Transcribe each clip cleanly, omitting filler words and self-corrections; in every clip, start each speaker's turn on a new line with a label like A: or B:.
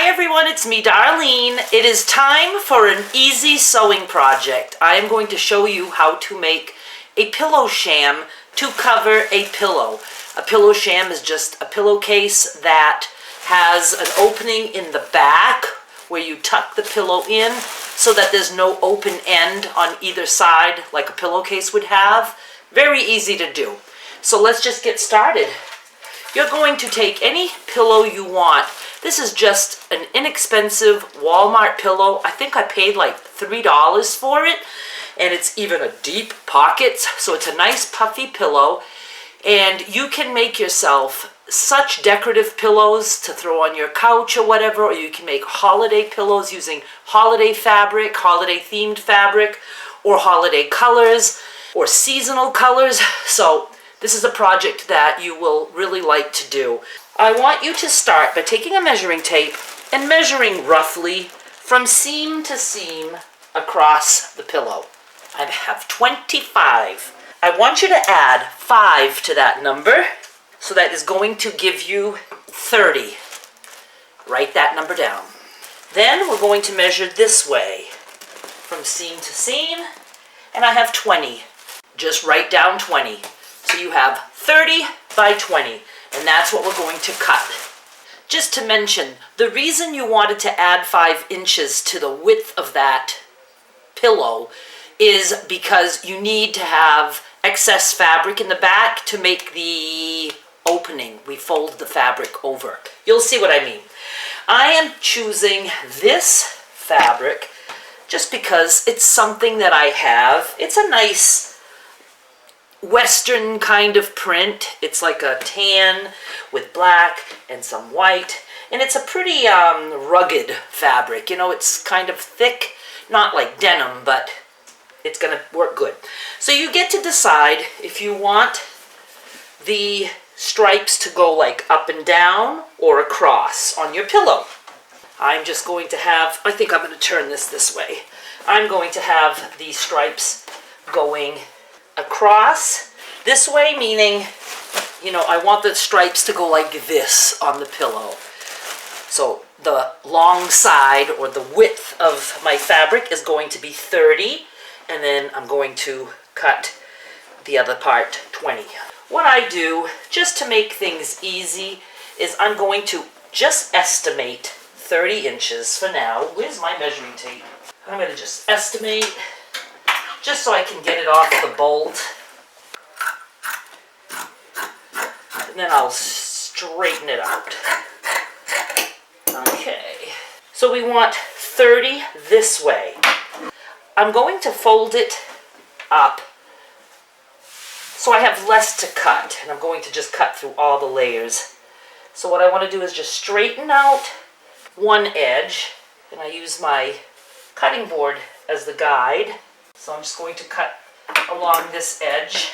A: Hi everyone, it's me, Darlene. It is time for an easy sewing project. I am going to show you how to make a pillow sham to cover a pillow. A pillow sham is just a pillowcase that has an opening in the back where you tuck the pillow in so that there's no open end on either side like a pillowcase would have. Very easy to do. So let's just get started. You're going to take any pillow you want. This is just an inexpensive Walmart pillow. I think I paid like $3 for it, and it's even a deep pockets, so it's a nice puffy pillow. And you can make yourself such decorative pillows to throw on your couch or whatever, or you can make holiday pillows using holiday fabric, holiday themed fabric, or holiday colors, or seasonal colors. So this is a project that you will really like to do. I want you to start by taking a measuring tape and measuring roughly from seam to seam across the pillow. I have 25. I want you to add 5 to that number, so that is going to give you 30. Write that number down. Then we're going to measure this way from seam to seam, and I have 20. Just write down 20. So you have 30 by 20. And that's what we're going to cut. Just to mention, the reason you wanted to add 5 inches to the width of that pillow is because you need to have excess fabric in the back to make the opening. We fold the fabric over. You'll see what I mean. I am choosing this fabric just because it's something that I have. It's a nice Western kind of print. It's like a tan with black and some white, and it's a pretty rugged fabric. You know, it's kind of thick, not like denim, but it's gonna work good. So you get to decide if you want the stripes to go like up and down or across on your pillow. I'm just going to have, I think I'm going to turn this way. I'm going to have these stripes going across this way, meaning, you know, I want the stripes to go like this on the pillow. So the long side, or the width of my fabric, is going to be 30, and then I'm going to cut the other part 20. What I do, just to make things easy, is I'm going to just estimate 30 inches for now. Where's my measuring tape? I'm going to just estimate, just so I can get it off the bolt. And then I'll straighten it out. Okay. So we want 30 this way. I'm going to fold it up so I have less to cut. And I'm going to just cut through all the layers. So what I want to do is just straighten out one edge. And I use my cutting board as the guide. So I'm just going to cut along this edge.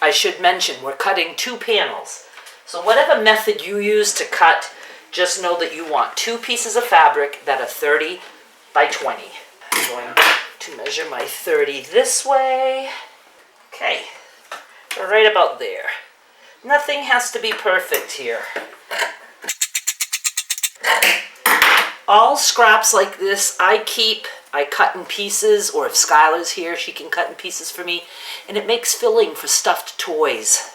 A: I should mention, we're cutting 2 panels. So whatever method you use to cut, just know that you want 2 pieces of fabric that are 30 by 20. I'm going to measure my 30 this way. Okay, right about there. Nothing has to be perfect here. All scraps like this I cut in pieces, or if Skylar's here, she can cut in pieces for me, and it makes filling for stuffed toys.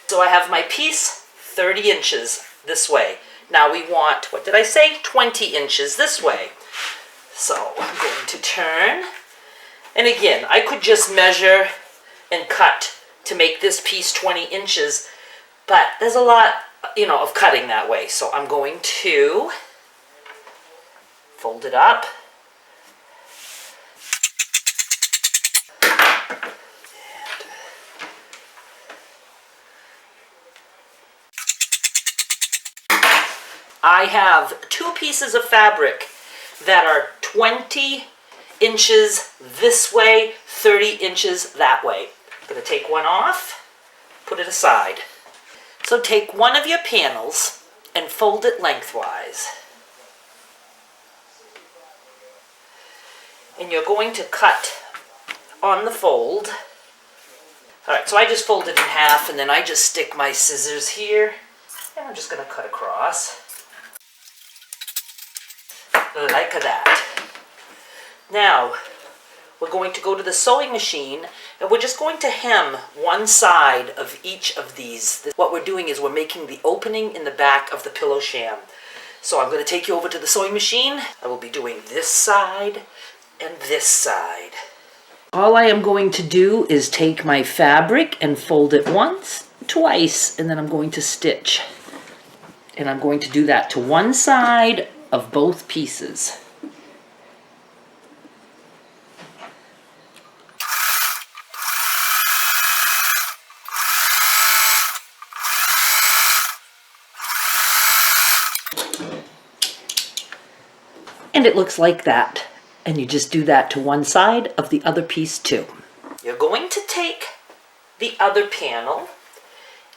A: So I have my piece 30 inches this way. Now we want, what did I say? 20 inches this way. So I'm going to turn, and again, I could just measure and cut to make this piece 20 inches, but there's a lot, you know, of cutting that way. So I'm going to fold it up. I have 2 pieces of fabric that are 20 inches this way, 30 inches that way. I'm going to take one off, put it aside. So take one of your panels and fold it lengthwise. And you're going to cut on the fold. Alright, so I just fold it in half, and then I just stick my scissors here And I'm just going to cut across. Like that. Now, we're going to go to the sewing machine and we're just going to hem one side of each of these. What we're doing is we're making the opening in the back of the pillow sham. So I'm going to take you over to the sewing machine. I will be doing this side and this side. All I am going to do is take my fabric and fold it once, twice, and then I'm going to stitch. And I'm going to do that to one side of both pieces. And it looks like that. And you just do that to one side of the other piece too. You're going to take the other panel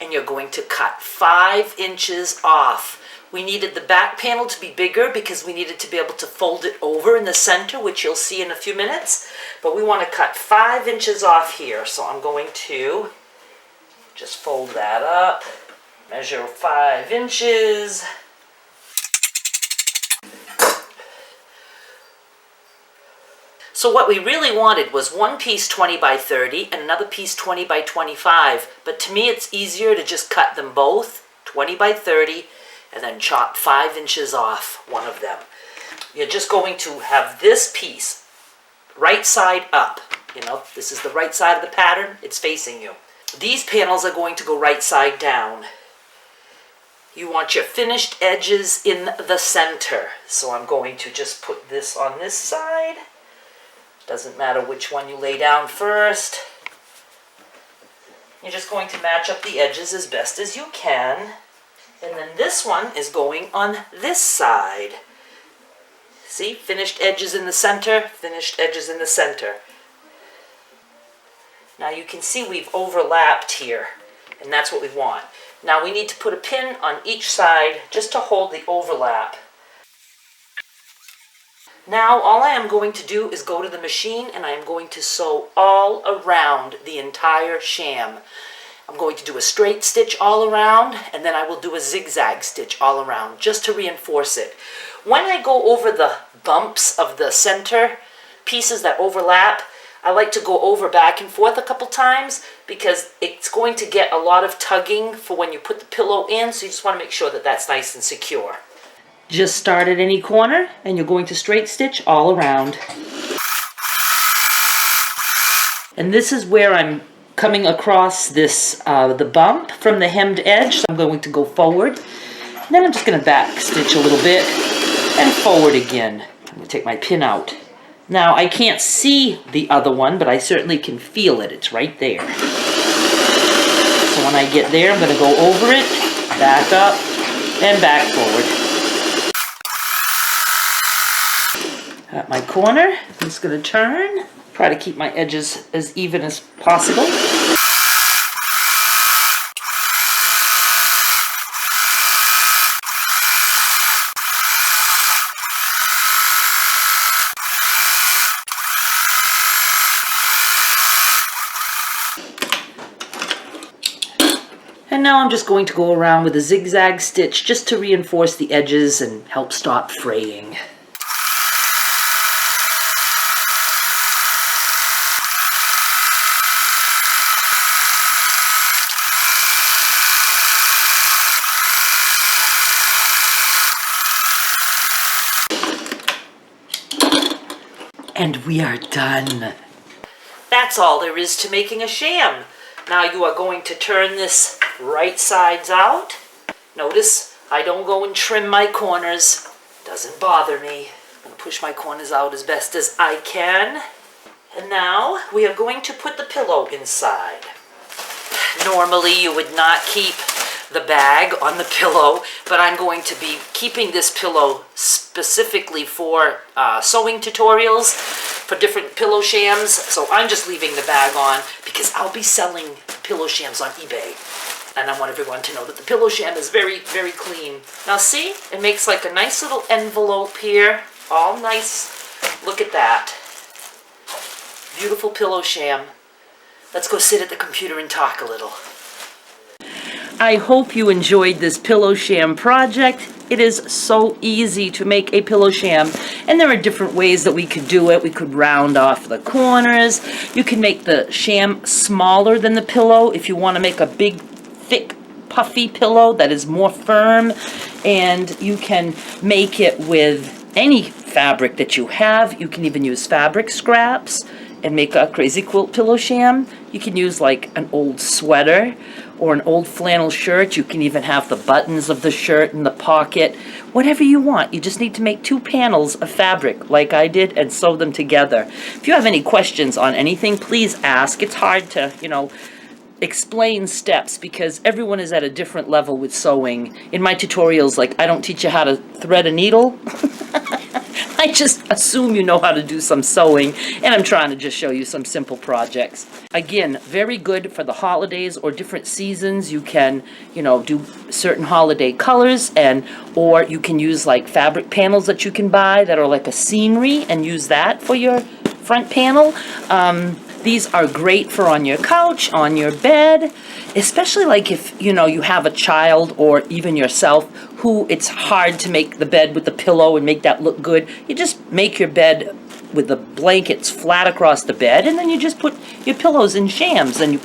A: and you're going to cut 5 inches off. We needed the back panel to be bigger because we needed to be able to fold it over in the center, which you'll see in a few minutes. But we want to cut 5 inches off here. So I'm going to just fold that up, measure 5 inches. So what we really wanted was one piece 20 by 30 and another piece 20 by 25. But to me it's easier to just cut them both 20 by 30 and then chop 5 inches off one of them. You're just going to have this piece right side up. You know, this is the right side of the pattern. It's facing you. These panels are going to go right side down. You want your finished edges in the center. So I'm going to just put this on this side. Doesn't matter which one you lay down first. You're just going to match up the edges as best as you can. And then this one is going on this side. See, finished edges in the center, finished edges in the center. Now you can see we've overlapped here, and that's what we want. Now we need to put a pin on each side just to hold the overlap. Now all I am going to do is go to the machine and I am going to sew all around the entire sham. I'm going to do a straight stitch all around and then I will do a zigzag stitch all around just to reinforce it. When I go over the bumps of the center pieces that overlap, I like to go over back and forth a couple times because it's going to get a lot of tugging for when you put the pillow in, so you just want to make sure that that's nice and secure. Just start at any corner and you're going to straight stitch all around. And this is where I'm coming across this, the bump from the hemmed edge. So I'm going to go forward. And then I'm just going to back stitch a little bit and forward again. I'm going to take my pin out. Now I can't see the other one, but I certainly can feel it. It's right there. So when I get there, I'm going to go over it, back up, and back forward. At my corner, I'm just going to turn, try to keep my edges as even as possible. And now I'm just going to go around with a zigzag stitch just to reinforce the edges and help stop fraying. And we are done. That's all there is to making a sham. Now you are going to turn this right sides out. Notice I don't go and trim my corners. Doesn't bother me. I'm going to push my corners out as best as I can. And now we are going to put the pillow inside. Normally you would not keep the bag on the pillow, but I'm going to be keeping this pillow specifically for sewing tutorials for different pillow shams. So I'm just leaving the bag on because I'll be selling pillow shams on eBay. And I want everyone to know that the pillow sham is very, very clean. Now see, it makes like a nice little envelope here. All nice. Look at that. Beautiful pillow sham. Let's go sit at the computer and talk a little. I hope you enjoyed this pillow sham project. It is so easy to make a pillow sham, and there are different ways that we could do it. We could round off the corners. You can make the sham smaller than the pillow if you want to make a big, thick, puffy pillow that is more firm, and you can make it with any fabric that you have. You can even use fabric scraps and make a crazy quilt pillow sham. You can use like an old sweater or an old flannel shirt. You can even have the buttons of the shirt in the pocket, whatever you want. You just need to make 2 panels of fabric like I did and sew them together. If you have any questions on anything, please ask. It's hard to, explain steps because everyone is at a different level with sewing. In my tutorials, like, I don't teach you how to thread a needle. I just assume you know how to do some sewing, and I'm trying to just show you some simple projects. Again, very good for the holidays or different seasons. You can, do certain holiday colors, or you can use like fabric panels that you can buy that are like a scenery and use that for your front panel. These are great for on your couch, on your bed, especially like if, you have a child or even yourself who it's hard to make the bed with the pillow and make that look good. You just make your bed with the blankets flat across the bed, and then you just put your pillows in shams and you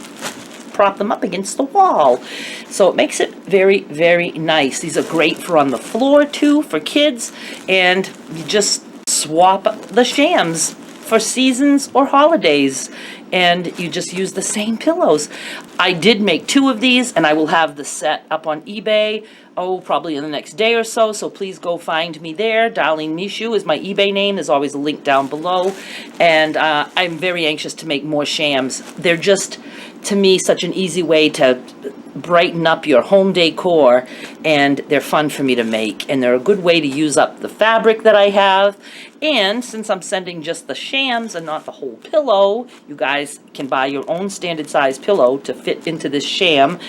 A: prop them up against the wall. So it makes it very, very nice. These are great for on the floor too, for kids, and you just swap the shams for seasons or holidays, and you just use the same pillows. I did make 2 of these, and I will have the set up on eBay, probably in the next day or so, so please go find me there. Darlene Michaud is my eBay name. There's always a link down below, and I'm very anxious to make more shams. They're just, to me, such an easy way to brighten up your home decor, and they're fun for me to make, and they're a good way to use up the fabric that I have. And since I'm sending just the shams and not the whole pillow, you guys can buy your own standard size pillow to fit into this sham.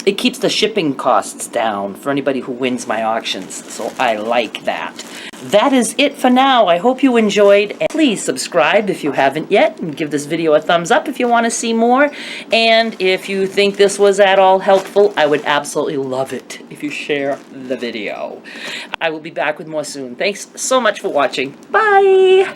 A: It keeps the shipping costs down for anybody who wins my auctions, so I like that. That is it for now. I hope you enjoyed, and please subscribe if you haven't yet, and give this video a thumbs up if you want to see more. And if you think this was at all helpful, I would absolutely love it if you share the video. I will be back with more soon. Thanks so much for watching. Bye!